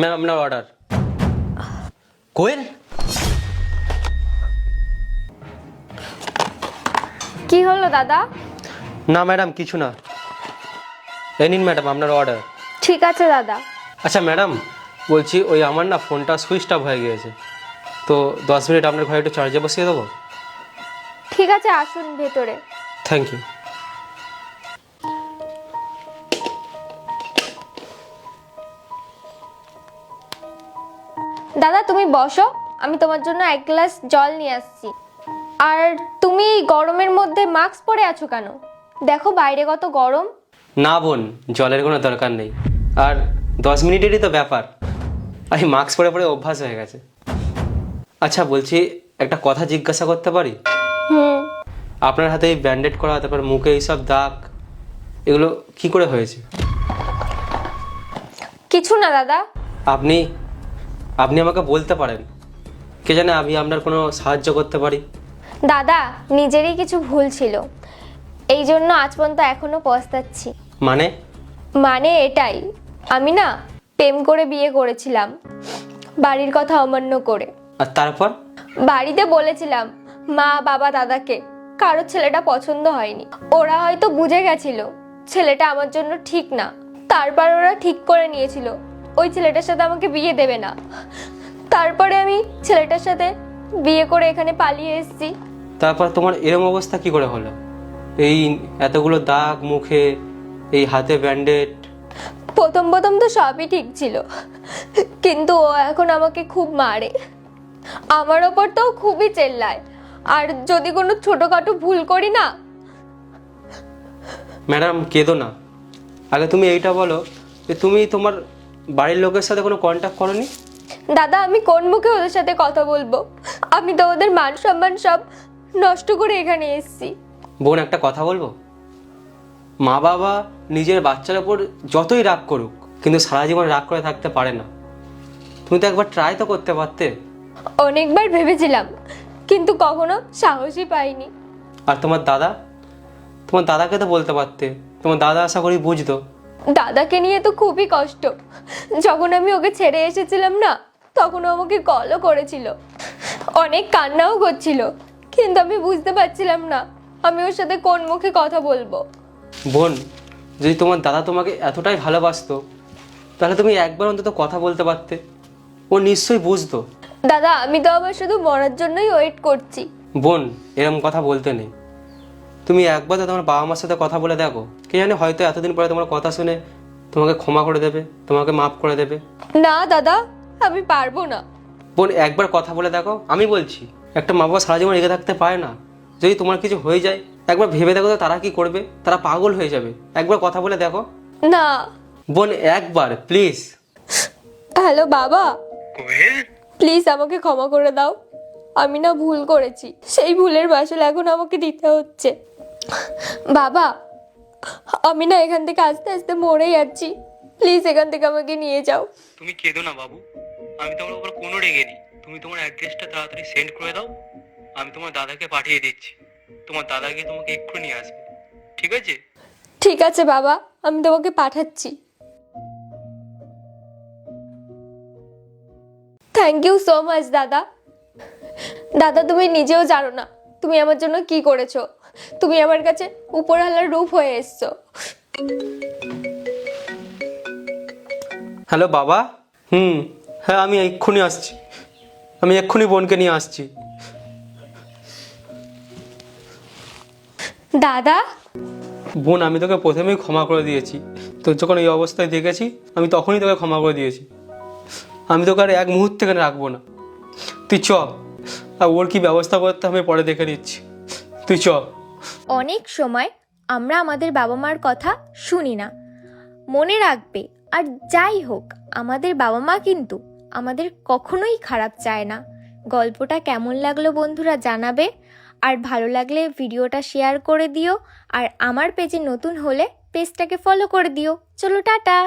Ma'am আপনার order. কোয়েল, কি হলো দাদা? না ম্যাডাম কিছু না। এই নিন ম্যাডাম আপনার অর্ডার। ঠিক আছে দাদা। আচ্ছা ম্যাডাম, বলছি ওই আমার না ফোনটা সুইচ অফ হয়ে গিয়েছে, তো 10 মিনিট আপনার ঘরে একটু চার্জে বসিয়ে দেবো? ঠিক আছে, আসুন ভেতরে। Thank you. দাদা তুমি বসো, আমি তোমার জন্য 1 গ্লাস জল নিয়ে আসছি। আর তুমি গরমের মধ্যে মাস্ক পরে আছো কেন? দেখো বাইরে কত গরম। না বোন, জলের কোনো দরকার নেই, আর 10 মিনিটেরই তো ব্যাপার, আমি মাস্ক পরে পরে অভ্যাস হয়ে গেছে। আচ্ছা বলছি, একটা কথা জিজ্ঞাসা করতে পারি? হুম। আপনার হাতে এই ব্যান্ডেড করা, তারপর মুখে এইসব দাগ, এগুলো কি করে হয়েছে? কিছু না দাদা। আপনি আপনি আমাকে বলতে পারেন, কে জানে আমি আপনার কোনো সাহায্য করতে পারি। দাদা নিজেরই কিছু ভুল ছিল, এই জন্য আজ পর্যন্ত এখনো পস্তাচ্ছি। মানে? মানে এটাই, আমি না প্রেম করে বিয়ে করেছিলাম, বাড়ির কথা অমান্য করে। আর তারপর? বাড়িতে বলেছিলাম মা বাবা দাদাকে, কারো ছেলেটা পছন্দ হয়নি। ওরা হয়তো বুঝে গেছিল ছেলেটা আমার জন্য ঠিক না, তারপর ওরা ঠিক করে নিয়েছিল ওই ছেলেটার সাথে আমাকে বিয়ে দেবে না। তারপরে আমি ছেলেটার সাথে বিয়ে করে এখানে পালিয়ে এসেছি। তারপর তোমার এরম অবস্থা কি করে হলো? এই এতগুলো দাগ মুখে, এই হাতে ব্যান্ডেড। প্রথম প্রথম তো সবই ঠিক ছিল, কিন্তু ও এখন আমাকে খুব মারে, আমার ওপর তো খুবই চেল্লায়, আর যদি কোনো ছোটখাটো ভুল করি না। ম্যাডাম কেঁদো না, আগে তুমি এইটা বলো যে তুমি তোমার বাড়ির লোকের সাথে কোনো কন্ট্যাক্ট করোনি? দাদা আমি কোন মুখে ওদের সাথে কথা বলবো? আমি তো ওদের মান সম্মান সব নষ্ট করে এখানে এসেছি। বোন একটা কথা বলবো, মা বাবা নিজের বাচ্চার ওপর যতই রাগ করুক, কিন্তু সারা জীবন রাগ করে থাকতে পারে না। তুমি তো একবার ট্রাই তো করতে পারতে। অনেকবার ভেবেছিলাম, কিন্তু কখনো সাহসই পাইনি। আর তোমার দাদাকে তো বলতে পারতে, তোমার দাদা আশা করি বুঝতো। দাদাকে নিয়ে তো খুবই কষ্ট, যখন আমি ওকে ছেড়ে এসেছিলাম না, তখন ও আমাকে কলও করেছিল, অনেক কান্নাও করছিল, কিন্তু আমি বুঝতে পারছিলাম না আমি ওর সাথে কোন মুখে কথা বলবো। বোন, যদি তোমার দাদা তোমাকে এতটাই ভালোবাসতো, তাহলে তুমি একবার অন্তত কথা বলতে পারতে, ও নিশ্চয়ই বুঝতো। দাদা আমি তো আবার শুধু মরার জন্যই ওয়েট করছি। বোন এরকম কথা বলতে নেই, তুমি একবার তো তোমার বাবা মার সাথে কথা বলে দেখো, কে জানে হয়তো এতদিন পরে তোমার কথা শুনে তোমাকে ক্ষমা করে দেবে, তোমাকে মাফ করে দেবে। না দাদা, আমি পারবো না। বোন একবার কথা বলে দেখো, আমি বলছি, একটা মা বাবা সারা জীবন রেগে থাকতে পারে না। যদি তোমার কিছু হয়ে যায়, একবার ভেবে দেখো তো তারা কি করবে, তারা পাগল হয়ে যাবে। একবার কথা বলে দেখো না। বোন, একবার প্লিজ। হ্যালো বাবা, কোয়েল, প্লিজ আমাকে ক্ষমা করে দাও, আমি না ভুল করেছি, সেই ভুলের মাসুল এখন আমাকে দিতে হচ্ছে। বাবা আমি না এখান থেকে আস্তে আস্তে মরে যাচ্ছি, প্লিজ এখান থেকে আমাকে নিয়ে যাও। তুমি কেঁদো না বাবু, আমি তোমার উপর কোনো রেগে নেই। তুমি তোমার অ্যাড্রেসটা তাড়াতাড়ি সেন্ড করে দাও, আমি তোমার দাদাকে পাঠিয়ে দিচ্ছি। তোমার দাদা গিয়ে তোমাকে এক্ষুনি নিয়ে আসবে, ঠিক আছে? ঠিক আছে বাবা, আমি তোমাকে পাঠাচ্ছি। থ্যাংক ইউ সো মাচ দাদা। দাদা তুমি নিজেও জানো না তুমি আমার জন্য কি করেছো, তুমি আমার কাছে উপরওয়ালার রূপ হয়ে এসছো। হ্যালো বাবা। হ্যাঁ আমি এক্ষুনি আসছি, আমি এক্ষুনি বোনকে নিয়ে আসছি। দাদা বোন আমি তোকে প্রথমেই ক্ষমা করে দিয়েছি, তোর যখন এই অবস্থায় দেখেছি আমি তখনই তোকে ক্ষমা করে দিয়েছি। আমি তোকে আর এক মুহূর্ত এখানে রাখবো না, তুই চ, আর ওর কি ব্যবস্থা করতে আমি পরে দেখে নিচ্ছি, তুই চ। অনেক সময় আমরা আমাদের বাবা মার কথা শুনি না, মনে রাখবে। আর যাই হোক, আমাদের বাবা মা কিন্তু আমাদের কখনোই খারাপ চায় না। গল্পটা কেমন লাগলো বন্ধুরা জানাবে, আর ভালো লাগলে ভিডিওটা শেয়ার করে দিও, আর আমার পেজে নতুন হলে পেজটাকে ফলো করে দিও। চলো টাটা।